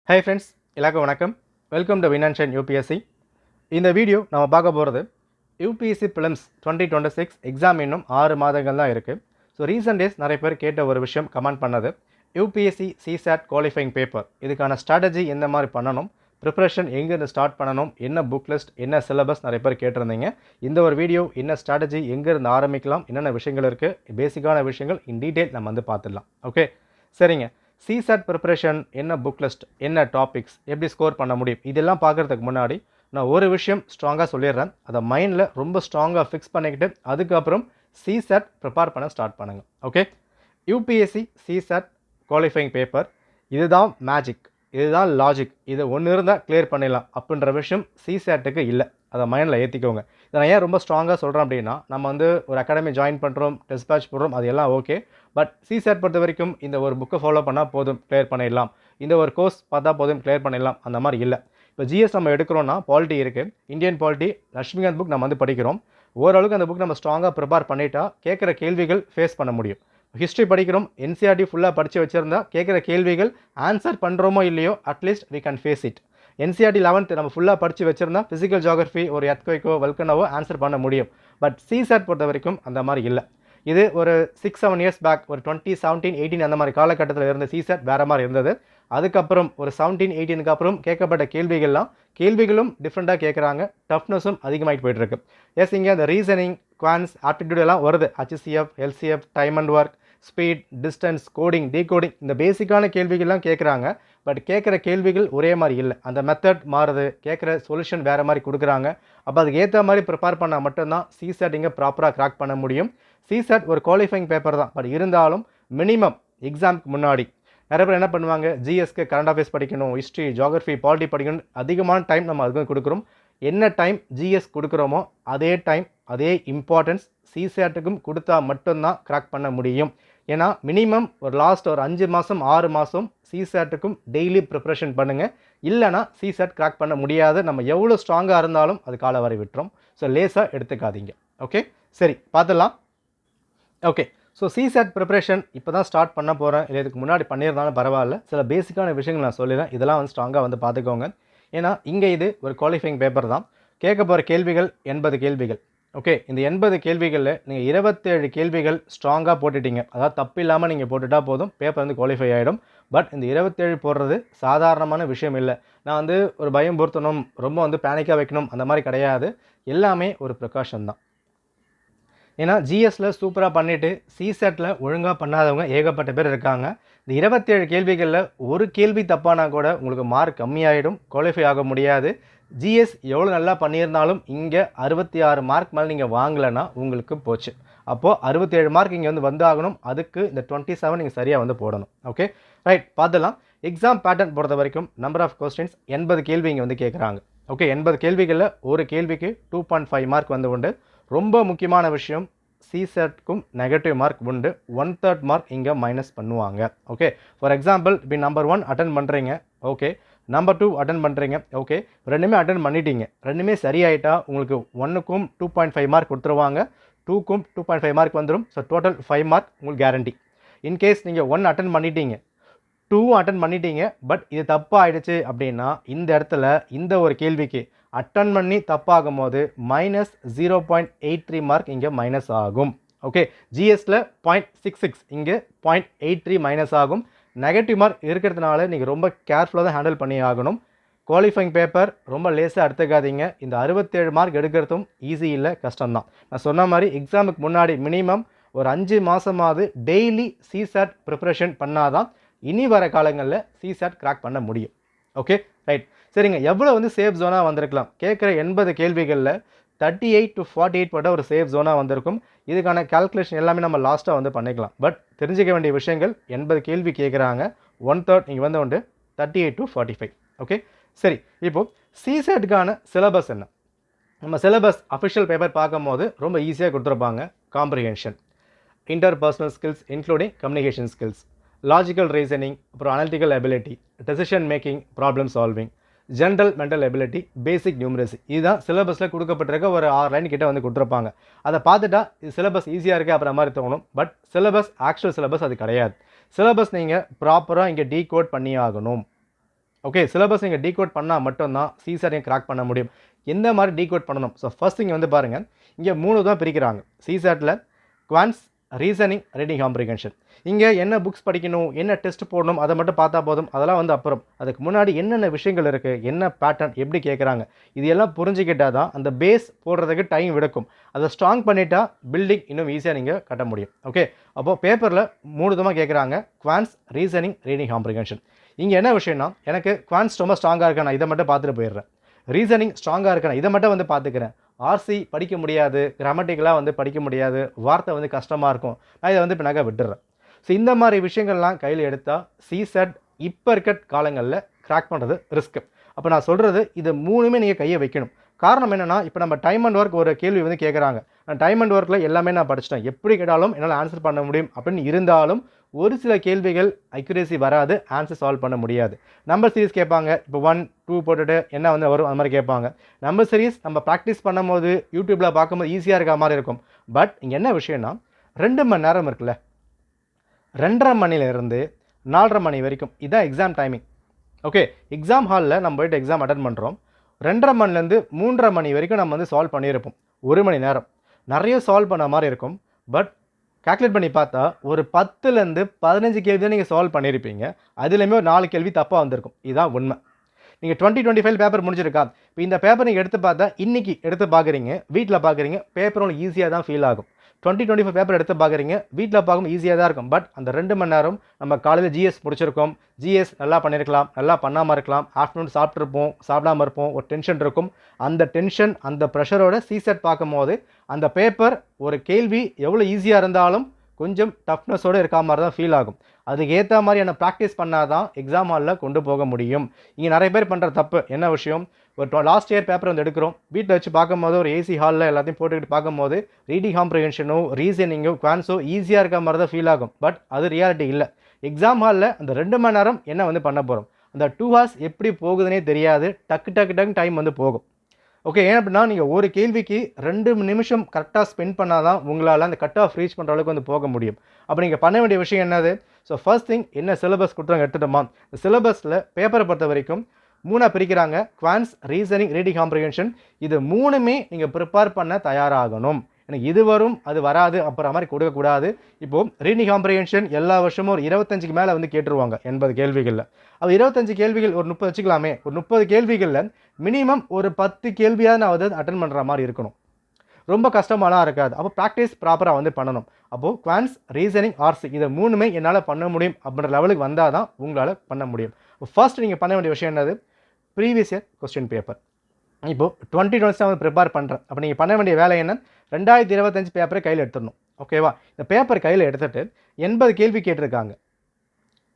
Hi friends, எல்லாருக்கும் வணக்கம். Welcome to வினான்ஷன் யூபிஎஸ்சி. இந்த வீடியோ நம்ம பார்க்க போகிறது யூபிஎஸ்சி பிலிம்ஸ் 2026 எக்ஸாம் இன்னும் 6 மாதங்கள் தான் இருக்குது. ஸோ ரீசன்ட் டேஸ் நிறைய பேர் கேட்ட ஒரு விஷயம் கமெண்ட் பண்ணது யூபிஎஸ்சி சிசாட் குவாலிஃபைங் பேப்பர் இதுக்கான ஸ்ட்ராட்டஜி எந்த மாதிரி பண்ணணும், ப்ரிப்பரேஷன் எங்கேருந்து ஸ்டார்ட் பண்ணணும், என்ன புக் லிஸ்ட், என்ன சிலபஸ் நிறைய பேர் கேட்டிருந்தீங்க. இந்த ஒரு வீடியோ என்ன ஸ்ட்ராட்டஜி எங்கேருந்து ஆரம்பிக்கலாம், என்னென்ன விஷயங்கள் இருக்குது, பேசிக்கான விஷயங்கள் இன் டீட்டெயில் நம்ம வந்து பார்த்துடலாம். ஓகே சரிங்க. சிசாட் ப்ரிப்பரேஷன் என்ன புக் லிஸ்ட், என்ன டாபிக்ஸ், எப்படி ஸ்கோர் பண்ண முடியும், இதெல்லாம் பார்க்குறதுக்கு முன்னாடி நான் ஒரு விஷயம் ஸ்ட்ராங்காக சொல்லிடுறேன். அதை மைண்டில் ரொம்ப ஸ்ட்ராங்காக ஃபிக்ஸ் பண்ணிக்கிட்டு அதுக்கப்புறம் சிசாட் ப்ரிப்பேர் பண்ண ஸ்டார்ட் பண்ணுங்கள். Okay, UPSC CSAT qualifying paper இதுதான் மேஜிக், இதுதான் லாஜிக், இது ஒன்று இருந்தால் கிளியர் பண்ணிடலாம் அப்படின்ற விஷயம் சிசாட்டுக்கு இல்லை. அதை மைண்டில் ஏற்றிக்கோங்க. இதை நான் ஏன் ரொம்ப ஸ்ட்ராங்காக சொல்கிறேன் அப்படின்னா, நம்ம வந்து ஒரு அகாடமி ஜாயின் பண்ணுறோம், டெஸ்ட் பேட்ச் போடுறோம், அது எல்லாம் ஓகே. பட் சிசாட் பொறுத்த வரைக்கும் இந்த ஒரு புக்கை ஃபாலோ பண்ணால் போதும் கிளியர் பண்ணிடலாம், இந்த ஒரு கோர்ஸ் பார்த்தா போதும் கிளியர் பண்ணிடலாம், அந்த மாதிரி இல்லை. இப்போ ஜிஎஸ் நம்ம எடுக்கிறோன்னா பாலிட்டி இருக்குது, இந்தியன் பாலிட்டி லட்சுமிகாந்த் புக் நம்ம வந்து படிக்கிறோம். ஓரளவுக்கு அந்த புக் நம்ம ஸ்ட்ராங்காக ப்ரிப்பேர் பண்ணிட்டா கேட்குற கேள்விகள் ஃபேஸ் பண்ண முடியும். ஹிஸ்ட்ரி படிக்கிறோம், என்சிஆர்டி ஃபுல்லாக படித்து வச்சுருந்தா கேட்குற கேள்விகள் ஆன்சர் பண்ணுறோமோ இல்லையோ at least we can face it. NCERT 11th நம்ம ஃபுல்லாக படித்து வச்சுருந்தா ஃபிசிக்கல் ஜியோகிரஃபி, ஒரு எர்த்குவைக்கோ வல்கனோவோ ஆன்சர் பண்ண முடியும். பட் சிசாட் பொறுத்த வரைக்கும் அந்த மாதிரி இல்லை. இது ஒரு 6-7 இயர்ஸ் பேக், ஒரு 2017-18 அந்த மாதிரி காலகட்டத்தில் இருந்த சிசாட் வேறு மாதிரி இருந்தது. அதுக்கப்புறம் ஒரு 17-18க்கு அப்புறம் கேட்கப்பட்ட கேள்விகளும் டிஃப்ரெண்ட்டாக கேட்குறாங்க, டஃப்னஸும் அதிகமாகிட்டு போயிட்டுருக்கு. எஸ், இங்கே அந்த ரீசனிங், குவான்ஸ், ஆப்டிடியூட் எல்லாம் வருது. HCF, LCF, time and work, speed, distance, coding, decoding, இந்த பேசிக்கான கேள்விகள்லாம் கேட்குறாங்க. பட் கேட்குற கேள்விகள் ஒரே மாதிரி இல்லை, அந்த மெத்தட் மாறுது, கேட்குற சொல்யூஷன் வேறு மாதிரி கொடுக்குறாங்க. அப்போ அதுக்கு ஏற்ற மாதிரி ப்ரிப்பேர் பண்ணால் மட்டும்தான் சிசாட் இங்கே ப்ராப்பராக கிராக் பண்ண முடியும். சிசாட் ஒரு குவாலிஃபைங் பேப்பர் தான், பட் இருந்தாலும் மினிமம் எக்ஸாமுக்கு முன்னாடி நிறைய பேர் என்ன பண்ணுவாங்க, ஜிஎஸ்க்கு கரண்ட் அஃபேர்ஸ் படிக்கணும், ஹிஸ்ட்ரி, ஜியோகிரஃபி, பாலிட்டி படிக்கணும், அதிகமான டைம் நம்ம அதுக்கு கொடுக்குறோம். என்ன டைம் ஜிஎஸ் கொடுக்குறோமோ அதே டைம் அதே இம்பார்ட்டன்ஸ் சிசாட்டுக்கும் கொடுத்தா மட்டும்தான் கிராக் பண்ண முடியும். ஏன்னா மினிமம் ஒரு லாஸ்ட் ஒரு 5 மாதம் 6 மாதம் சிசாட்டுக்கும் டெய்லி ப்ரிப்பரேஷன் பண்ணுங்கள். இல்லைனா சிசாட் கிராக் பண்ண முடியாது. நம்ம எவ்வளோ ஸ்ட்ராங்காக இருந்தாலும் அது கால வரை விட்டுரும். ஸோ லேஸாக எடுத்துக்காதீங்க. ஓகே சரி, பார்த்துடலாம். ஓகே, ஸோ சிசாட் ப்ரிப்பரேஷன் இப்போ தான் ஸ்டார்ட் பண்ண போகிறேன், இல்லை இதுக்கு முன்னாடி பண்ணியிருந்தாலும் பரவாயில்ல. சில பேசிக்கான விஷயங்கள் நான் சொல்லிடுறேன், இதெல்லாம் வந்து ஸ்ட்ராங்காக வந்து பார்த்துக்கோங்க. ஏன்னா இங்கே இது ஒரு குவாலிஃபைங் பேப்பர் தான். கேட்க போகிற கேள்விகள் 80 கேள்விகள். ஓகே, இந்த 80 கேள்விகளில் நீங்கள் 27 கேள்விகள் ஸ்ட்ராங்காக போட்டுட்டீங்க, அதாவது தப்பு இல்லாமல் நீங்கள் போட்டுட்டா போதும், பேப்பர் வந்து குவாலிஃபை ஆகிடும். பட் இந்த 27 போடுறது சாதாரணமான விஷயம் இல்லை. நான் வந்து ஒரு பயம் பொருத்தணும், ரொம்ப வந்து பேனிக்காக வைக்கணும் அந்த மாதிரி கிடையாது. எல்லாமே ஒரு ப்ரிகாஷன் தான். ஏன்னா ஜிஎஸ்சில் சூப்பராக பண்ணிவிட்டு சிசாட்டில் ஒழுங்காக பண்ணாதவங்க ஏகப்பட்ட பேர் இருக்காங்க. இந்த 27 கேள்விகளில் ஒரு கேள்வி தப்பானா கூட உங்களுக்கு மார்க் கம்மியாகிடும், குவாலிஃபை ஆக முடியாது. ஜிஎஸ் எவ்வளோ நல்லா பண்ணியிருந்தாலும் இங்கே 66 மார்க் மேலே நீங்கள் வாங்கலைன்னா உங்களுக்கு போச்சு. அப்போது 67 மார்க் இங்கே வந்து வந்தாகணும். அதுக்கு இந்த 27 நீங்கள் சரியாக வந்து போடணும். ஓகே ரைட், பார்த்துலாம். எக்ஸாம் பேட்டர்ன் பொறுத்த வரைக்கும் நம்பர் ஆஃப் கொஸ்டின்ஸ் 80 கேள்வி இங்கே வந்து கேட்குறாங்க. ஓகே, 80 கேள்விகளில் ஒரு கேள்விக்கு 2.5 மார்க் வந்து உண்டு. ரொம்ப முக்கியமான விஷயம், சிசாட்க்கும் நெகட்டிவ் மார்க் உண்டு. 1/3 மார்க் இங்கே மைனஸ் பண்ணுவாங்க. ஓகே, ஃபார் எக்ஸாம்பிள் இப்போ நம்பர் 1 அட்டன் பண்ணுறீங்க, ஓகே, நம்பர் 2 அட்டன் பண்ணுறீங்க, ஓகே, ரெண்டுமே அட்டன் பண்ணிட்டீங்க, ரெண்டுமே சரியாயிட்டா உங்களுக்கு 1க்கும் 2.5 மார்க் கொடுத்துருவாங்க, 2க்கும் 2.5 மார்க் வந்துடும். ஸோ டோட்டல் 5 மார்க் உங்களுக்கு கேரண்டி. இன்கேஸ் நீங்கள் 1 அட்டன் பண்ணிட்டீங்க, 2 அட்டன் பண்ணிட்டீங்க, பட் இது தப்பாக ஆகிடுச்சு அப்படின்னா இந்த இடத்துல இந்த ஒரு கேள்விக்கு அட்டன் பண்ணி தப்பாகும் போது -0.83 மார்க் இங்கே மைனஸ் ஆகும். ஓகே, ஜிஎஸ்ல 0.66 இங்கே 0.83 மைனஸ் ஆகும். நெகட்டிவ் மார்க் இருக்கிறதுனால நீங்கள் ரொம்ப கேர்ஃபுல்லாக தான் ஹேண்டில் பண்ணி ஆகணும். குவாலிஃபைங் பேப்பர் ரொம்ப லேஸாக எடுத்துக்காதீங்க. இந்த 67 மார்க் எடுக்கிறதும் ஈஸி இல்லை, கஷ்டம்தான். நான் சொன்ன மாதிரி எக்ஸாமுக்கு முன்னாடி மினிமம் ஒரு 5 மாதமாவது டெய்லி சிசாட் ப்ரிப்பரேஷன் பண்ணாதான் இனி வர காலங்களில் சிசாட் கிராக் பண்ண முடியும். ஓகே ரைட், சரிங்க. எவ்வளோ வந்து சேஃப் ஜோனாக வந்திருக்கலாம், கேட்குற 80 கேள்விகளில் 38 to 48 போட்ட ஒரு சேஃப் ஜோனாக வந்திருக்கும். இதுக்கான கால்குலேஷன் எல்லாமே நம்ம லாஸ்ட்டாக வந்து பண்ணிக்கலாம். பட் தெரிஞ்சிக்க வேண்டிய விஷயங்கள், 80 கேள்வி கேட்குறாங்க, 1/3 நீங்கள் வந்து உண்டு, 38 to 45. ஓகே சரி, இப்போது சிசாட்டுக்கான சிலபஸ் என்ன? நம்ம சிலபஸ் அஃபிஷியல் பேப்பர் பார்க்கும் போது ரொம்ப ஈஸியாக கொடுத்துருப்பாங்க. Comprehension, interpersonal skills including communication skills, logical reasoning, அப்புறம் analytical ability, decision making, problem solving, general mental ability, basic numeracy. இதுதான் சிலபஸில் கொடுக்கப்பட்டிருக்க ஒரு 6 லைன் கிட்ட வந்து கொடுத்துருப்பாங்க. அதை பார்த்துட்டா இது சிலபஸ் ஈஸியாக இருக்குது அப்புறம் மாதிரி தோணும். பட் ஆக்சுவல் சிலபஸ் அது கிடையாது. சிலபஸ் நீங்கள் ப்ராப்பராக இங்கே டீகோட் பண்ணி ஆகணும். ஓகே, சிலபஸ் நீங்கள் டீகோட் பண்ணால் மட்டும்தான் சிசாட் நீங்கள் கிராக் பண்ண முடியும். எந்த மாதிரி டீகோட் பண்ணணும்? ஸோ ஃபர்ஸ்ட் இங்கே வந்து பாருங்கள், இங்கே 3 தான் பிரிக்கிறாங்க. சிசாட்டில் குவான்ஸ், ரீசனிங், ரீடிங் காம்ப்ரிஹென்ஷன். இங்கே என்ன புக்ஸ் படிக்கணும், என்ன டெஸ்ட் போடணும், அதை மட்டும் பார்த்தா போதும். அதெல்லாம் வந்து அப்புறம். அதுக்கு முன்னாடி என்னென்ன விஷயங்கள் இருக்குது, என்ன பேட்டர்ன், எப்படி கேட்குறாங்க, இது எல்லாம் புரிஞ்சுக்கிட்டால் தான் அந்த பேஸ் போடுறதுக்கு டைம் எடுக்கும். அதை ஸ்ட்ராங் பண்ணிட்டா பில்டிங் இன்னும் ஈஸியாக நீங்கள் கட்ட முடியும். ஓகே, அப்போது பேப்பரில் 3 விதமாக கேட்குறாங்க. Quants, reasoning, reading comprehension. இங்கே என்ன விஷயம்னா, எனக்கு குவான்ஸ் ரொம்ப ஸ்ட்ராங்காக இருக்கா, நான் இதை மட்டும் பார்த்துட்டு போயிடுறேன். ரீசனிங் ஸ்ட்ராங்காக இருக்கா, இதை மட்டும் வந்து பார்த்துக்கிறேன். ஆர்சி படிக்க முடியாது, கிராமட்டிக்கலாக வந்து படிக்க முடியாது, வார்த்தை வந்து கஷ்டமாக இருக்கும், நான் இதை வந்து இப்போ நகை விட்டுறேன். ஸோ இந்த மாதிரி விஷயங்கள்லாம் கையில் எடுத்தால் சிசெட் இப்போ இருக்க காலங்களில் கிராக் பண்ணுறது ரிஸ்க்கு. அப்போ நான் சொல்கிறது இது 3மே நீங்கள் கையை வைக்கணும். காரணம் என்னென்னா, இப்போ நம்ம டைம் அண்ட் ஒர்க் ஒரு கேள்வி வந்து கேட்குறாங்க. நான் டைம் அண்ட் ஒர்க்கில் எல்லாமே நான் படிச்சிட்டேன், எப்படி கேட்டாலும் என்னால் ஆன்சர் பண்ண முடியும் அப்படின்னு இருந்தாலும் ஒரு சில கேள்விகள் அக்யூரேசி வராது, ஆன்சர் சால்வ் பண்ண முடியாது. நம்பர் சீரிஸ் கேட்பாங்க, இப்போ 1 2 போட்டுட்டு என்ன வந்து வரும் அந்த மாதிரி கேட்பாங்க. நம்பர் சீரிஸ் நம்ம ப்ராக்டிஸ் பண்ணும்போது யூடியூப்பில் பார்க்கும்போது ஈஸியாக இருக்க மாதிரி இருக்கும். பட் இங்கே என்ன விஷயம்னா, 2 மணி நேரம் இருக்குல்ல, 2:30 மணிலேருந்து 4:30 மணி வரைக்கும் இதுதான் எக்ஸாம் டைமிங். ஓகே, எக்ஸாம் ஹாலில் நம்ம போய்ட்டு எக்ஸாம் அட்டன் பண்ணுறோம். 2:30 மணிலேருந்து 3:30 மணி வரைக்கும் நம்ம வந்து சால்வ் பண்ணியிருப்போம். 1 மணி நேரம் நிறைய சால்வ் பண்ண மாதிரி இருக்கும். பட் கால்குலேட் பண்ணி பார்த்தா ஒரு 10லேருந்து 15 கேள்வி தான் நீங்கள் சால்வ் பண்ணியிருப்பீங்க. அதுலேயுமே ஒரு 4 கேள்வி தப்பாக வந்திருக்கும். இதுதான் உண்மை. நீங்கள் 2025 பேப்பர் முடிஞ்சிருக்கா, இப்போ இந்த பேப்பர் நீங்கள் எடுத்து பார்த்தா இன்றைக்கி எடுத்து பார்க்குறீங்க, வீட்டில் பார்க்குறீங்க, பேப்பர் உங்களுக்கு ஈஸியாக தான் ஃபீல் ஆகும். 2025 பேப்பர் எடுத்து பார்க்குறீங்க, வீட்டில் பார்க்கும் ஈஸியாக தான் இருக்கும். பட் அந்த 2 மணி நேரம் நம்ம காலையில் ஜிஎஸ் முடிச்சிருக்கோம், ஜிஎஸ் நல்லா பண்ணியிருக்கலாம், நல்லா பண்ணாமல் இருக்கலாம், ஆஃப்டர்நூன் சாப்பிட்ருப்போம், சாப்பிடாமல் இருப்போம், ஒரு டென்ஷன் இருக்கும். அந்த டென்ஷன் அந்த ப்ரெஷரோட சிசெட் பார்க்கும்போது அந்த பேப்பர் ஒரு கேள்வி எவ்வளோ ஈஸியாக இருந்தாலும் கொஞ்சம் டஃப்னஸோடு இருக்க மாதிரி தான் ஃபீல் ஆகும். அதுக்கு ஏற்ற மாதிரியான ப்ராக்டிஸ் பண்ணால் தான் எக்ஸாம் ஹாலில் கொண்டு போக முடியும். இங்கே நிறைய பேர் பண்ணுற தப்பு என்ன விஷயம், ஒரு லாஸ்ட் இயர் பேப்பர் வந்து எடுக்கிறோம், வீட்டில் வச்சு பார்க்கும்போது ஒரு ஏசி ஹாலில் எல்லாத்தையும் போட்டுக்கிட்டு பார்க்கும்போது ரீடிங் காம்ப்ரிஹென்ஷனோ ரீசனிங்கோ குவான்ஸோ ஈஸியாக இருக்க மாதிரி தான் ஃபீல் ஆகும். பட் அது ரியாலிட்டி இல்லை. எக்ஸாம் ஹாலில் அந்த 2 மணி நேரம் என்ன வந்து பண்ண போகிறோம், அந்த 2 ஹவர்ஸ் எப்படி போகுதுன்னே தெரியாது, டக்கு டைம் வந்து போகும். ஓகே, ஏன் அப்படின்னா நீங்கள் ஒரு கேள்விக்கு 2 நிமிஷம் கரெக்டாக ஸ்பெண்ட் பண்ணால் தான் உங்களால் அந்த கட் ஆஃப் ரீச் பண்ணுற அளவுக்கு வந்து போக முடியும். அப்போ நீங்கள் பண்ண வேண்டிய விஷயம் என்னது, ஸோ ஃபர்ஸ்ட் திங் என்ன சிலபஸ் கொடுத்தாங்க எடுத்துட்டோமா, இந்த சிலபஸில் பேப்பரை பொறுத்த வரைக்கும் 3ஆக பிரிக்கிறாங்க. Quants, reasoning, reading comprehension. இது 3மே நீங்கள் ப்ரிப்பேர் பண்ண தயாராகணும். எனக்கு இது வரும் அது வராது அப்புறம் மாதிரி கொடுக்கக்கூடாது. இப்போது ரீடிங் காம்ப்ரிஹென்ஷன் எல்லா வருஷமும் ஒரு 25க்கு மேலே வந்து கேட்டுருவாங்க 80 கேள்விகளில். அது 25 கேள்விகள் ஒரு 30 வச்சுக்கலாமே, ஒரு 30 கேள்விகளில் மினிமம் ஒரு 10 கேள்வியாக நான் வந்து அட்டன் பண்ணுற மாதிரி இருக்கணும். ரொம்ப கஷ்டமாலாம் இருக்காது. அப்போ ப்ராக்டிஸ் ப்ராப்பராக வந்து பண்ணணும். அப்போது குவான்ஸ், ரீசனிங், ஆர்சி இதை 3மே என்னால் பண்ண முடியும் அப்படின்ற லெவலுக்கு வந்தால் தான் உங்களால் பண்ண முடியும். ஃபர்ஸ்ட் நீங்கள் பண்ண வேண்டிய விஷயம் என்னது, ப்ரீவியஸ் இயர் கொஸ்டின் பேப்பர். இப்போது 2027 ப்ரிப்பேர் பண்ணுறேன். அப்போ நீங்கள் பண்ண வேண்டிய வேலை என்ன, 2025 பேப்பரை கையில் எடுத்துடணும். ஓகேவா, இந்த பேப்பர் கையில் எடுத்துகிட்டு 80 கேள்வி கேட்டிருக்காங்க.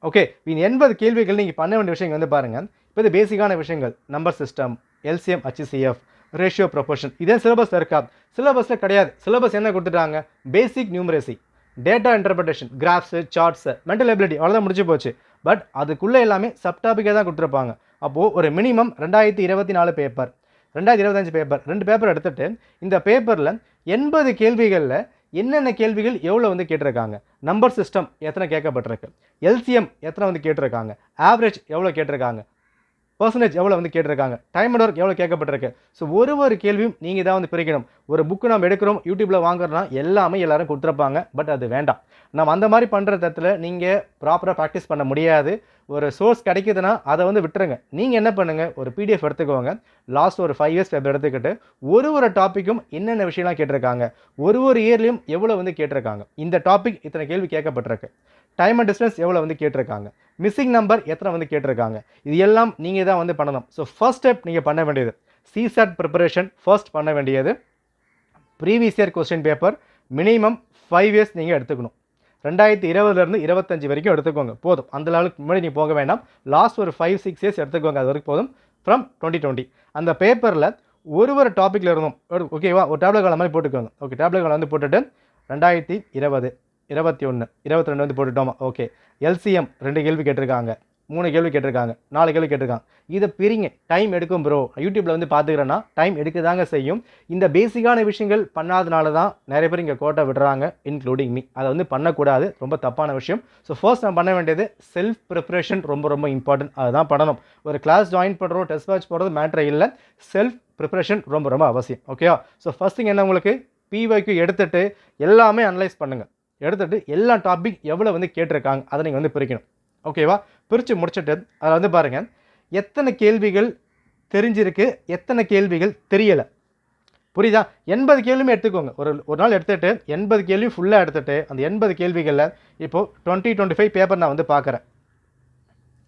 ஓகே, இந்த 80 கேள்விகள் நீங்கள் பண்ண வேண்டிய விஷயங்கள் வந்து பாருங்கள். இப்போ இது பேசிக்கான விஷயங்கள், number system, LCM, HCF, ratio, proportion. இதே சிலபஸில் இருக்கா, சிலபஸில் கிடையாது. சிலபஸ் என்ன கொடுத்துட்டாங்க, basic numeracy, data interpretation, graphs, charts, mental ability, அவ்வளோதான் முடிஞ்சு போச்சு. பட் அதுக்குள்ளே எல்லாமே சப் டாப்பிக்காக தான் கொடுத்துருப்பாங்க. அப்போது ஒரு மினிமம் 2024 பேப்பர், 2025 பேப்பர், 2 பேப்பர் எடுத்துகிட்டு இந்த பேப்பரில் 80 கேள்விகளில் என்னென்ன கேள்விகள் எவ்வளோ வந்து கேட்டிருக்காங்க, நம்பர் சிஸ்டம் எத்தனை கேட்கப்பட்டிருக்கு, எல்சிஎம் எத்தனை வந்து கேட்டிருக்காங்க, ஆவரேஜ் எவ்வளோ கேட்டிருக்காங்க, பர்சன்டேஜ் எவ்வளோ வந்து கேட்டிருக்காங்க, டைம் அண்ட் ஒர்க் எவ்வளோ கேட்கப்பட்டிருக்கு. ஸோ ஒரு கேள்வியும் நீங்கள் தான் வந்து பிரிக்கணும். ஒரு புக்கு நம்ம எடுக்கிறோம், யூடியூப்பில் வாங்குறோம்னா எல்லாமே எல்லோரும் கொடுத்துருப்பாங்க. பட் அது வேண்டாம். நம்ம அந்த மாதிரி பண்ணுற தத்தில் நீங்கள் ப்ராப்பராக ப்ராக்டிஸ் பண்ண முடியாது. ஒரு சோர்ஸ் கிடைக்குதுன்னா அதை வந்து விட்டுருங்க. நீங்கள் என்ன பண்ணுங்கள், ஒரு பிடிஎஃப் எடுத்துக்கோங்க, லாஸ்ட் ஒரு 5 இயர்ஸ் பேப்பர் எடுத்துக்கிட்டு ஒரு டாப்பிக்கும் என்னென்ன விஷயம்லாம் கேட்டிருக்காங்க, ஒரு இயர்லையும் எவ்வளோ வந்து கேட்டிருக்காங்க, இந்த டாபிக் இத்தனை கேள்வி கேட்கப்பட்டிருக்கு, டைம் அண்ட் டிஸ்டன்ஸ் எவ்வளோ வந்து கேட்டிருக்காங்க, மிஸ்ஸிங் நம்பர் எத்தனை வந்து கேட்டிருக்காங்க, இது எல்லாம் நீங்கள் தான் வந்து பண்ணணும். ஸோ ஃபர்ஸ்ட் ஸ்டெப் நீங்கள் பண்ண வேண்டியது சிசெட் ப்ரிப்பரேஷன். ஃபர்ஸ்ட் பண்ண வேண்டியது previous year question paper minimum 5 years நீங்கள் எடுத்துக்கணும். 2020லேருந்து 25 வரைக்கும் எடுத்துக்கோங்க, போதும். அந்த லெவலுக்கு முன்னாடி நீங்கள் போக வேண்டாம். லாஸ்ட் ஒரு 5-6 இயர்ஸ் எடுத்துக்கோங்க, அது வரைக்கும் போதும். ஃப்ரம் 2020 அந்த பேப்பரில் ஒரு டாப்பிக்கில் இருந்தும் ஓகேவா, ஒரு டேப்லெட் காலம் மாதிரி போட்டுக்கோங்க. ஓகே, டேப்லெட் காலம் வந்து போட்டுட்டு 2020, 21, 22 வந்து போட்டுட்டோமா. ஓகே, எல்சிஎம் 2 கேள்வி கேட்டிருக்காங்க, 3 கேள்வி கேட்டிருக்காங்க, 4 கேள்வி கேட்டிருக்காங்க. இதை பிரிங்க, டைம் எடுக்கும் ப்ரோ. யூடியூப்ல வந்து பார்த்துக்கிறேன்னா டைம் எடுக்கதாங்க செய்யும். இந்த பேசிக்கான விஷயங்கள் பண்ணாதனால தான் நிறைய பேர் இங்கே கோட்டை விடுறாங்க, இன்க்ளூடிங் மீ. அதை வந்து பண்ணக்கூடாது, ரொம்ப தப்பான விஷயம். ஸோ ஃபர்ஸ்ட் நான் பண்ண வேண்டியது செல்ஃப் ப்ரிப்பரேஷன், ரொம்ப ரொம்ப இம்பார்ட்டன்ட். அதுதான் பண்ணணும். ஒரு கிளாஸ் ஜாயின் பண்ணுறோம், டெஸ்ட் பேட்ச் போகிறது மேட்ரு இல்லை, செல்ஃப் ப்ரிப்பரேஷன் ரொம்ப ரொம்ப அவசியம். ஓகேவா? ஸோ ஃபர்ஸ்ட் திங் என்ன, உங்களுக்கு பிவைக்கு எடுத்துட்டு எல்லாமே அனலைஸ் பண்ணுங்கள். எடுத்துகிட்டு எல்லா டாபிக் எவ்வளோ வந்து கேட்டிருக்காங்க அதை நீங்கள் வந்து பிரிக்கணும். ஓகேவா? பிரித்து முடிச்சுட்டு அதில் வந்து பாருங்கள் எத்தனை கேள்விகள் தெரிஞ்சிருக்கு, எத்தனை கேள்விகள் தெரியலை. புரியுதா? 80 கேள்வியுமே எடுத்துக்கோங்க. ஒரு நாள் எடுத்துகிட்டு 80 கேள்வி ஃபுல்லாக எடுத்துகிட்டு அந்த 80 கேள்விகளில் இப்போது 2025 பேப்பர் நான் வந்து பார்க்குறேன்.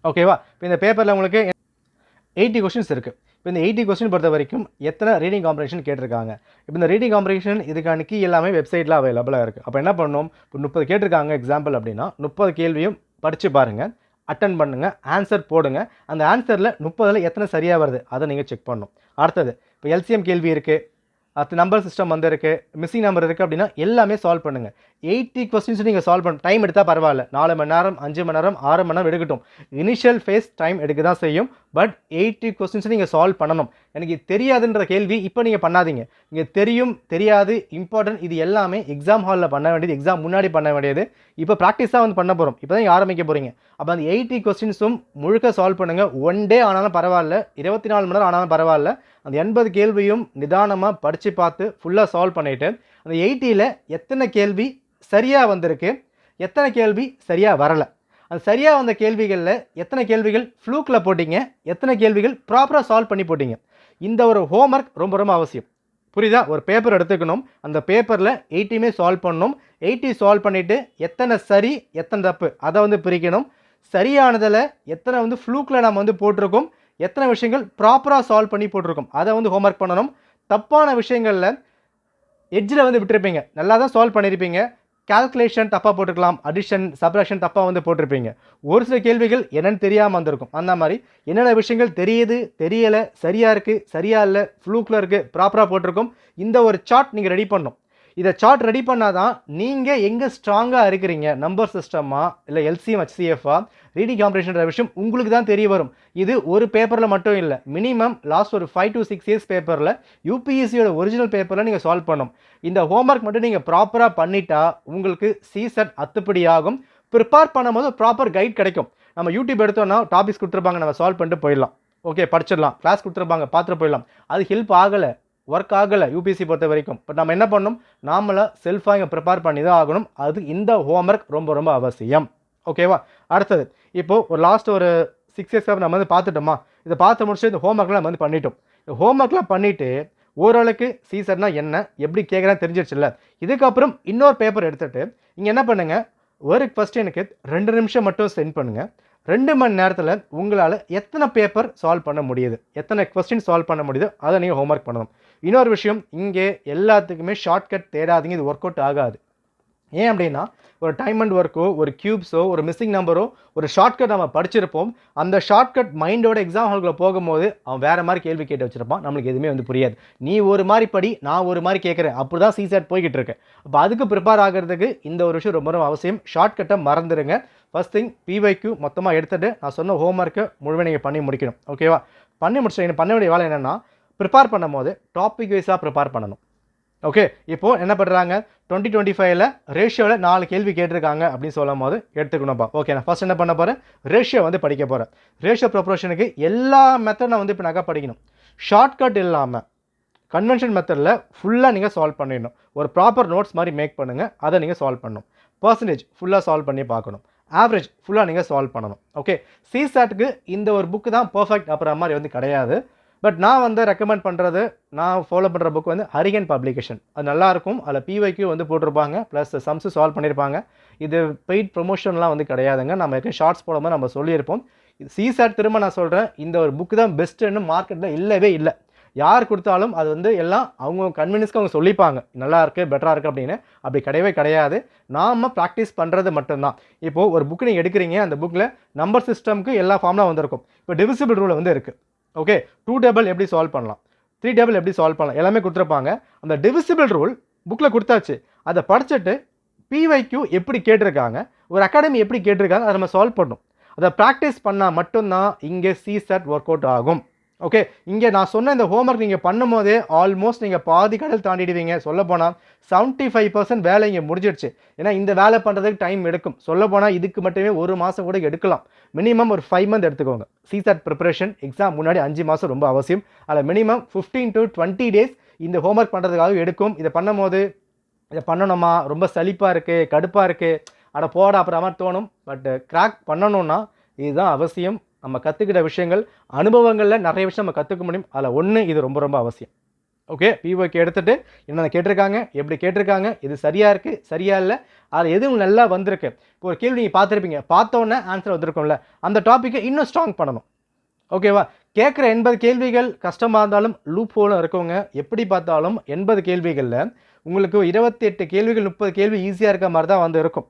ஓகேவா? இப்போ இந்த பேப்பரில் உங்களுக்கு 80 கொஸ்டின்ஸ் இருக்குது. இப்போ இந்த 80 கொஸ்டின் பொறுத்த வரைக்கும் எத்தனை ரீடிங் காம்ப்ரிஹென்ஷன் கேட்டிருக்காங்க. இப்போ இந்த ரீடிங் காம்ப்ரிஹென்ஷன் இதுக்கான கீ எல்லாமே வெப்சைட்டில் அவைலபிளாக இருக்குது. அப்போ என்ன பண்ணணும், இப்போ 30 கேட்டிருக்காங்க எக்ஸாம்பிள் அப்படின்னா 30 கேள்வியும் படித்து பாருங்கள், அட்டன் பண்ணுங்கள், ஆன்சர் போடுங்க. அந்த ஆன்சரில் 30ல் எத்தனை சரியாக வருது அதை நீங்கள் செக் பண்ணணும். அடுத்தது இப்போ எல்சிஎம் கேள்வி இருக்குது, அடுத்து நம்பர் சிஸ்டம் வந்து இருக்குது, மிஸ்ஸிங் நம்பர் இருக்குது அப்படின்னா எல்லாமே சால்வ் பண்ணுங்கள். 80 கொஸ்டின்ஸ் நீங்கள் சால்வ் பண்ண டைம் எடுத்தால் பரவாயில்ல, 4 மணி நேரம், 5 மணி நேரம், 6 மணி நேரம் எடுக்கட்டும். இனிஷியல் ஃபேஸ் டைம் எடுக்க தான் செய்யும். பட் 80 கொஸ்டின்ஸ் நீங்கள் சால்வ் பண்ணணும். எனக்கு தெரியாதுன்ற கேள்வி இப்போ நீங்கள் பண்ணாதீங்க. இங்கே தெரியும், தெரியாது, இம்பார்ட்டன்ட், இது எல்லாமே எக்ஸாம் ஹாலில் பண்ண வேண்டியது, எக்ஸாம் முன்னாடி பண்ண வேண்டியது. இப்போ ப்ராக்டிஸாக வந்து பண்ண போகிறோம், இப்போ தான் நீங்கள் ஆரம்பிக்க போகிறீங்க. அப்போ அந்த 80 கொஸ்டின்ஸும் முழுக்க சால்வ் பண்ணுங்கள். 1 டே ஆனாலும் பரவாயில்ல, 24 மணி நேரம் ஆனாலும் பரவாயில்ல. அந்த 80 கேள்வியும் நிதானமாக படித்து பார்த்து ஃபுல்லாக சால்வ் பண்ணிவிட்டு அந்த 80ல் எத்தனை கேள்வி சரியாக வந்திருக்கு, எத்தனை கேள்வி சரியாக வரலை, அந்த சரியாக வந்த கேள்விகளில் எத்தனை கேள்விகள் ஃப்ளூக்கில் போட்டிங்க, எத்தனை கேள்விகள் ப்ராப்பராக சால்வ் பண்ணி போட்டிங்க. இந்த ஒரு ஹோம்ஒர்க் ரொம்ப ரொம்ப அவசியம். புரியுதா? ஒரு பேப்பர் எடுத்துக்கணும், அந்த பேப்பரில் 80மே சால்வ் பண்ணணும். 80 சால்வ் பண்ணிவிட்டு எத்தனை சரி எத்தனை தப்பு அதை வந்து பிரிக்கணும். சரியானதில் எத்தனை வந்து ஃப்ளூக்கில் நம்ம வந்து போட்டிருக்கோம், எத்தனை விஷயங்கள் ப்ராப்பராக சால்வ் பண்ணி போட்டிருக்கோம் அதை வந்து ஹோம்ஒர்க் பண்ணணும். தப்பான விஷயங்களில் எட்ஜில் வந்து விட்டுருப்பீங்க, நல்லா தான் சால்வ் பண்ணியிருப்பீங்க, கால்குலேஷன் தப்பாக போட்டிருக்கலாம், அடிஷன் சப்ராக்ஷன் தப்பாக வந்து போட்டிருப்பீங்க. ஒரு சில கேள்விகள் என்னென்னு தெரியாமல் வந்திருக்கும். அந்த மாதிரி என்னென்ன விஷயங்கள் தெரியுது, தெரியலை, சரியாக இருக்குது, சரியாக இல்லை, ஃப்ளூக்கில் இருக்குது, ப்ராப்பராக போட்டிருக்கோம். இந்த ஒரு சார்ட் நீங்கள் ரெடி பண்ணணும். இதை சார்ட் ரெடி பண்ணால் தான் நீங்கள் எங்கே ஸ்ட்ராங்காக இருக்கிறீங்க, நம்பர் சிஸ்டமா இல்லை எல்சிஎம் ஹெச்சிஎஃப்ஆ, ரீடிங் காம்ப்ரிஹென்ஷன்ற விஷயம் உங்களுக்கு தான் தெரிய வரும். இது ஒரு பேப்பரில் மட்டும் இல்லை, மினிமம் லாஸ்ட் ஒரு 5 to 6 இயர்ஸ் பேப்பரில் யூபிஎஸ்சியோட ஒரிஜினல் பேப்பரில் நீங்கள் சால்வ் பண்ணணும். இந்த ஹோம்ஒர்க் மட்டும் நீங்கள் ப்ராப்பராக பண்ணிட்டா உங்களுக்கு சிசெட் அத்துப்படி ஆகும். ப்ரிப்பேர் பண்ணும்போது ப்ராப்பர் கைட் கிடைக்கும். நம்ம யூடியூப் எடுத்தோன்னா டாபிக்ஸ் கொடுத்துருப்பாங்க, நம்ம சால்வ் பண்ணிட்டு போயிடலாம். ஓகே, படிச்சிடலாம். கிளாஸ் கொடுத்துருப்பாங்க, பார்த்துட்டு போயிடலாம். அது ஹெல்ப் ஆகலை, ஒர்க் ஆகலை யூபிஎஸ்சி பொறுத்த வரைக்கும். பட் நம்ம என்ன பண்ணணும், நாமளாக செல்ஃபாக இங்கே ப்ரிப்பேர் பண்ணி தான் ஆகணும். அது இந்த ஹோம்ஒர்க் ரொம்ப ரொம்ப அவசியம். ஓகேவா? அடுத்தது இப்போது ஒரு லாஸ்ட் ஒரு 6 இயர்ஸ்க்கு நம்ம வந்து பார்த்துட்டோமா, இதை பார்த்து முடிச்சு இந்த ஹோம்ஒர்க்லாம் நம்ம வந்து பண்ணிட்டோம். இந்த ஹோம்ஒர்க்லாம் பண்ணிவிட்டு ஓரளவுக்கு சீசர்னா என்ன, எப்படி கேட்குறான்னு தெரிஞ்சிருச்சுல்ல. இதுக்கப்புறம் இன்னொரு பேப்பர் எடுத்துகிட்டு இங்கே என்ன பண்ணுங்கள், ஒரு கொஸ்டினுக்கு 2 நிமிஷம் மட்டும் சென்ட் பண்ணுங்கள். 2 மணி நேரத்தில் உங்களால் எத்தனை பேப்பர் சால்வ் பண்ண முடியுது, எத்தனை கொஸ்டின் சால்வ் பண்ண முடியுது அதை நீங்கள் ஹோம்ஒர்க் பண்ணணும். இன்னொரு விஷயம், இங்கே எல்லாத்துக்குமே ஷார்ட்கட் தேடாதீங்க, இது ஒர்க் அவுட் ஆகாது. ஏன் அப்படின்னா ஒரு டைம் அண்ட் ஒர்க்கோ, ஒரு கியூப்ஸோ, ஒரு மிஸ்ஸிங் நம்பரோ, ஒரு ஷார்ட்கட் நம்ம படிச்சிருப்போம். அந்த ஷார்ட்கட் மைண்டோட எக்ஸாம் ஹாலுக்குள்ள போகும்போது அவன் வேறு மாதிரி கேள்வி கேட்டு வச்சிருப்பான், நம்மளுக்கு எதுவுமே வந்து புரியாது. நீ ஒரு மாதிரி படி, நான் ஒரு மாதிரி கேட்குறேன், அப்படி தான் சிசெட் போய்கிட்டு இருக்கு. அப்போ அதுக்கு ப்ரிப்பேர் ஆகிறதுக்கு இந்த ஒரு விஷயம் ரொம்ப ரொம்ப அவசியம். ஷார்ட்கட்டை மறந்துடுங்க. ஃபர்ஸ்ட் திங் பிவைக்கு மொத்தமாக எடுத்துகிட்டு நான் சொன்ன ஹோம்ஒர்க்கை முழுவதும் நீங்கள் பண்ணி முடிக்கணும். ஓகேவா? பண்ணி முடிச்சு பண்ண வேண்டிய வேலை என்னென்னா, ப்ரிப்பேர் பண்ணும் போது டாபிக் வைஸாக ப்ரிப்பேர் பண்ணணும். ஓகே, இப்போது என்ன பண்ணுறாங்க, 2025ல் ரேஷியோவில் 4 கேள்வி கேட்டிருக்காங்க அப்படின்னு சொல்லும் போது எடுத்துக்கணும்ப்பா. ஓகே, நான் ஃபஸ்ட் என்ன பண்ண போகிறேன், ரேஷியோ வந்து படிக்க போகிறேன். ரேஷியோ ப்ரொப்போர்ஷனுக்கு எல்லா மெத்தட் நான் வந்து இப்போ நகை படிக்கணும். ஷார்ட்கட் இல்லாமல் கன்வென்ஷன் மெத்தடில் ஃபுல்லாக நீங்கள் சால்வ் பண்ணிடணும். ஒரு ப்ராப்பர் நோட்ஸ் மாதிரி மேக் பண்ணுங்கள், அதை நீங்கள் சால்வ் பண்ணணும். பர்சன்டேஜ் ஃபுல்லாக சால்வ் பண்ணி பார்க்கணும். ஆவரேஜ் ஃபுல்லாக நீங்கள் சால்வ் பண்ணணும். ஓகே, சிசாட்டுக்கு இந்த ஒரு புக்கு தான் பர்ஃபெக்ட் அப்புறம் மாதிரி வந்து கிடையாது. பட் நான் வந்து ரெக்கமெண்ட் பண்ணுறது, நான் ஃபாலோ பண்ணுற புக் வந்து ஹரிகன் பப்ளிகேஷன். அது நல்லாயிருக்கும். அதில் பிவைக்கு வந்து போட்டிருப்பாங்க, ப்ளஸ் சம்ஸு சால்வ் பண்ணியிருப்பாங்க. இது பெய்ட் ப்ரொமோஷன்லாம் வந்து கிடையாதுங்க. நம்ம ஏற்கனவே ஷார்ட்ஸ் போடும்போது நம்ம சொல்லியிருப்போம். சிசாட் திரும்ப நான் சொல்கிறேன், இந்த ஒரு புக்கு தான் பெஸ்ட்டுன்னு மார்க்கெட்டில் இல்லவே இல்லை. யார் கொடுத்தாலும் அது வந்து எல்லாம் அவங்க கன்வீனியன்ஸ்க்கு அவங்க சொல்லிப்பாங்க, நல்லா இருக்குது, பெட்டராக இருக்குது அப்படின்னு. அப்படி கிடையவே கிடையாது. நாம் ப்ராக்டிஸ் பண்ணுறது மட்டும்தான். இப்போது ஒரு புக்கு நீங்கள் எடுக்கிறீங்க, அந்த புக்கில் நம்பர் சிஸ்டம்க்கு எல்லா ஃபார்ம்லாம் வந்திருக்கும். இப்போ டிவிசிபிள் ரூல் வந்து இருக்குது. ஓகே, 2 டேபிள் எப்படி சால்வ் பண்ணலாம், 3 டேபிள் எப்படி சால்வ் பண்ணலாம், எல்லாமே கொடுத்துருப்பாங்க. அந்த டிவிசிபிள் ரூல் புக்கில் கொடுத்தாச்சு. அதை படிச்சுட்டு பிவைக்யூ எப்படி கேட்டிருக்காங்க, ஒரு அகாடமி எப்படி கேட்டிருக்காங்க, அதை நம்ம சால்வ் பண்ணணும். அதை ப்ராக்டிஸ் பண்ணால் மட்டும்தான் இங்கே சிசெட் ஒர்க் அவுட் ஆகும். ஓகே, இங்கே நான் சொன்ன இந்த ஹோம்ஒர்க் நீங்கள் பண்ணும் போதே ஆல்மோஸ்ட் நீங்கள் பாதி கடல் தாண்டிடுவீங்க. சொல்லப்போனால் 75% வேலை இங்கே முடிஞ்சிடுச்சு. ஏன்னா இந்த வேலை பண்ணுறதுக்கு டைம் எடுக்கும். சொல்லப்போனால் இதுக்கு மட்டுமே 1 மாதம் கூட எடுக்கலாம். மினிமம் ஒரு 5 மந்த் எடுத்துக்கோங்க. சிசெட் ப்ரிப்பரேஷன் எக்ஸாம் முன்னாடி 5 மாதம் ரொம்ப அவசியம். அதில் மினிமம் 15 to 20 days இந்த ஹோம்ஒர்க் பண்ணுறதுக்காக எடுக்கும். இதை பண்ணும் போது இதை பண்ணணுமா, ரொம்ப சலிப்பாக இருக்குது, கடுப்பாக இருக்குது, அட போட அப்புறமா தோணும். பட் கிராக் பண்ணணும்னா இதுதான் அவசியம். நம்ம கற்றுக்கிட்ட விஷயங்கள், அனுபவங்களில் நிறைய விஷயம் நம்ம கற்றுக்க முடியும். அதில் ஒன்று இது ரொம்ப ரொம்ப அவசியம். ஓகே, பிஓக்கு எடுத்துகிட்டு என்னென்ன கேட்டிருக்காங்க, எப்படி கேட்டிருக்காங்க, இது சரியாக இருக்குது, சரியா இல்லை, அதில் எதுவும் நல்லா வந்திருக்கு. இப்போ ஒரு கேள்வி நீங்கள் பார்த்துருப்பீங்க, பார்த்தோன்னே ஆன்சர் வந்திருக்கும்ல, அந்த டாப்பிக்கை இன்னும் ஸ்ட்ராங் பண்ணணும். ஓகேவா? கேட்குற 80 கேள்விகள் கஷ்டமாக இருந்தாலும் லூப் ஹோலும் இருக்கவங்க. எப்படி பார்த்தாலும் 80 கேள்விகளில் உங்களுக்கு 28 கேள்விகள் 30 கேள்வி ஈஸியாக இருக்க மாதிரி தான் வந்து இருக்கும்.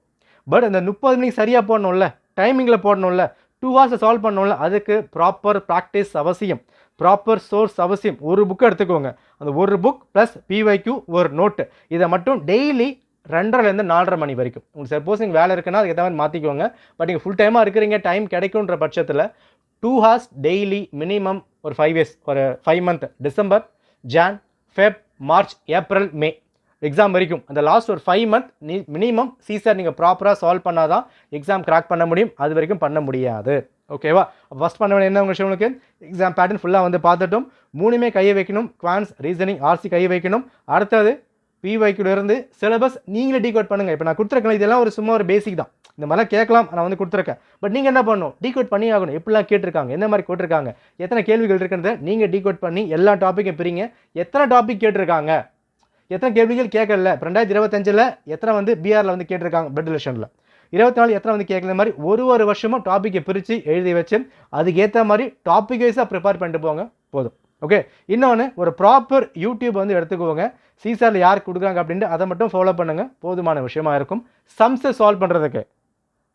பட் அந்த 30 நீங்கள் சரியாக போடணும்ல, டைமிங்கில் போடணும்ல, 2 hours சால்வ் பண்ணணும்ல, அதுக்கு ப்ராப்பர் ப்ராக்டிஸ் அவசியம், ப்ராப்பர் சோர்ஸ் அவசியம். ஒரு புக்கு எடுத்துக்கோங்க, அந்த ஒரு புக் ப்ளஸ் பிவைக்யூ ஒரு நோட்டு, இதை மட்டும் டெய்லி 2:30 to 4:30 மணி வரைக்கும். உங்களுக்கு சப்போஸ் நீங்கள் வேலை இருக்குன்னா அதுக்கு ஏற்ற மாதிரி மாற்றிக்கோங்க. பட் நீங்கள் ஃபுல் டைமாக இருக்கிறீங்க, டைம் கிடைக்குன்ற பட்சத்தில் 2 hours டெய்லி மினிமம் ஒரு 5 days, ஒரு 5 month, December, Jan, Feb, March, April, May exam வரைக்கும் அந்த லாஸ்ட் ஒரு 5 month மினிமம் சிசெட் நீங்கள் ப்ராப்பராக சால்வ் பண்ணால் தான் எக்ஸாம் கிராக் பண்ண முடியும். அது வரைக்கும் பண்ண முடியாது. ஓகேவா? ஃபஸ்ட் பண்ண வேண்டிய என்ன விஷயம், உங்களுக்கு எக்ஸாம் பேட்டர்ன் ஃபுல்லாக வந்து பார்த்துட்டோம். 3மே கையை வைக்கணும். குவான்ஸ், ரீசனிங், ஆர்சி கையை வைக்கணும். அடுத்தது பிவைக்கிலிருந்து சிலபஸ் நீங்களே டீகோட் பண்ணுங்கள். இப்போ நான் கொடுத்துருக்கேன், இதெல்லாம் ஒரு சும்மா ஒரு பேசிக் தான். இந்த மாதிரிலாம் கேட்கலாம், நான் வந்து கொடுத்துருக்கேன். பட் நீங்கள் என்ன பண்ணணும், டீகோட் பண்ணி ஆகணும். எப்படிலாம் கேட்டிருக்காங்க, எந்த மாதிரி கேட்டிருக்காங்க, எத்தனை கேள்விகள் இருக்குன்றத நீங்கள் டீகோட் பண்ணி எல்லா டாப்பிக்கும் பிரிங்க. எத்தனை டாபிக் கேட்டிருக்காங்க, எத்தனை கேள்விகள் கேட்கல, 2025 எத்தனை வந்து பிஆரில் வந்து கேட்டிருக்காங்க, பெட் எலெக்ஷனில் 24 எத்தனை வந்து கேட்கல, மாதிரி ஒரு வருஷமும் டாப்பிக்கை பிரித்து எழுதி வச்சு அதுக்கேற்ற மாதிரி டாபிக் வைஸாக ப்ரிப்பேர் பண்ணிட்டு போங்க, போதும். ஓகே, இன்னொன்று ஒரு ப்ராப்பர் யூடியூப் வந்து எடுத்துக்கோங்க. சிசெட்டில் யாருக்கு கொடுக்குறாங்க அப்படின்ட்டு அதை மட்டும் ஃபாலோ பண்ணுங்கள், போதுமான விஷயமா இருக்கும். சம்ஸை சால்வ் பண்ணுறதுக்கு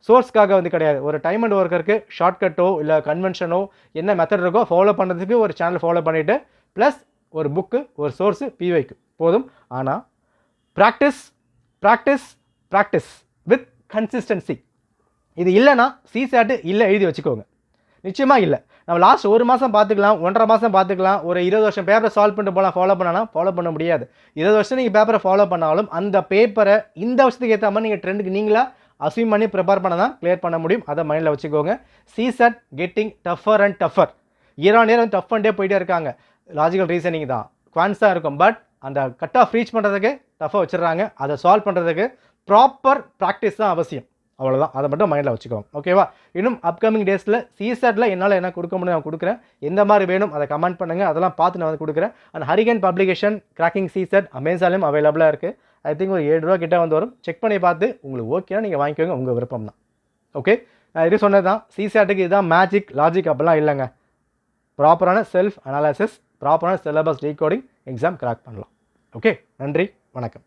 சோர்ஸ்க்காக வந்து கிடையாது. ஒரு டைம் அண்ட் ஒர்க்கருக்கு ஷார்ட்கட்டோ இல்லை கன்வென்ஷனோ என்ன மெத்தட் இருக்கோ ஃபாலோ பண்ணுறதுக்கு ஒரு சேனல் ஃபாலோ பண்ணிவிட்டு ப்ளஸ் ஒரு புக்கு, ஒரு சோர்ஸு, பிவைக்கு போதும். ஆனால் practice practice practice with consistency, இது இல்லைன்னா சிசெட் இல்லை எழுதி வச்சுக்கோங்க. நிச்சயமாக இல்லை. நம்ம லாஸ்ட் 1 மாதம் பார்த்துக்கலாம், 1.5 மாதம் பார்த்துக்கலாம், ஒரு 20 வருஷம் பேப்பரை சால்வ் பண்ணிட்டு போகலாம். ஃபாலோ பண்ணால் ஃபாலோ பண்ண முடியாது. 20 வருஷம் நீங்கள் பேப்பரை ஃபாலோ பண்ணாலும் அந்த பேப்பரை இந்த வருஷத்துக்கு ஏற்ற மாதிரி நீங்கள் ட்ரெண்டுக்கு நீங்களாக அஸ்யூம் பண்ணி ப்ரிப்பேர் பண்ண தான் கிளியர் பண்ண முடியும். அதை மைண்டில் வச்சுக்கோங்க. CSAT getting tougher and tougher. Year on year வந்து டஃப் பண்ணிட்டே போயிட்டே இருக்காங்க. லாஜிக்கல் ரீசனிங் தான், குவான்ஸாக இருக்கும். பட் அந்த கட் ஆஃப் ரீச் பண்ணுறதுக்கு டஃபாக வச்சுடுறாங்க. அதை சால்வ் பண்ணுறதுக்கு ப்ராப்பர் ப்ராக்டிஸ் தான் அவசியம். அவ்வளோதான், அதை மட்டும் மைண்டில் வச்சுக்கோங்க. ஓகேவா? இன்னும் அப்கமிங் டேஸில் சிசெட்டில் என்னால் என்ன கொடுக்க முடியும் நான் கொடுக்குறேன். எந்த மாதிரி வேணும் அதை கமெண்ட் பண்ணுங்கள், அதெல்லாம் பார்த்து நான் வந்து கொடுக்குறேன். அண்ட் ஹரிகன் பப்ளிகேஷன் கிராக்கிங் சிசெட் அமேசான்லையும் அவைலபிளாக இருக்குது. ஐ திங்க் ஒரு 7 ரூபா கிட்ட வந்து வரும். செக் பண்ணி பார்த்து உங்களுக்கு ஓகேனா நீங்கள் வாங்கிக்கோங்க, உங்கள் விருப்பம் தான். ஓகே, நான் இது சொன்னது தான். சிசெட்டுக்கு இதுதான் மேஜிக் லாஜிக் அப்படிலாம் இல்லைங்க. ப்ராப்பரான செல்ஃப் அனாலிசிஸ், ப்ராப்பரான சிலபஸ் டீகோடிங், எக்ஸாம் கிராக் பண்ணலாம். ஓகே, நன்றி, வணக்கம்.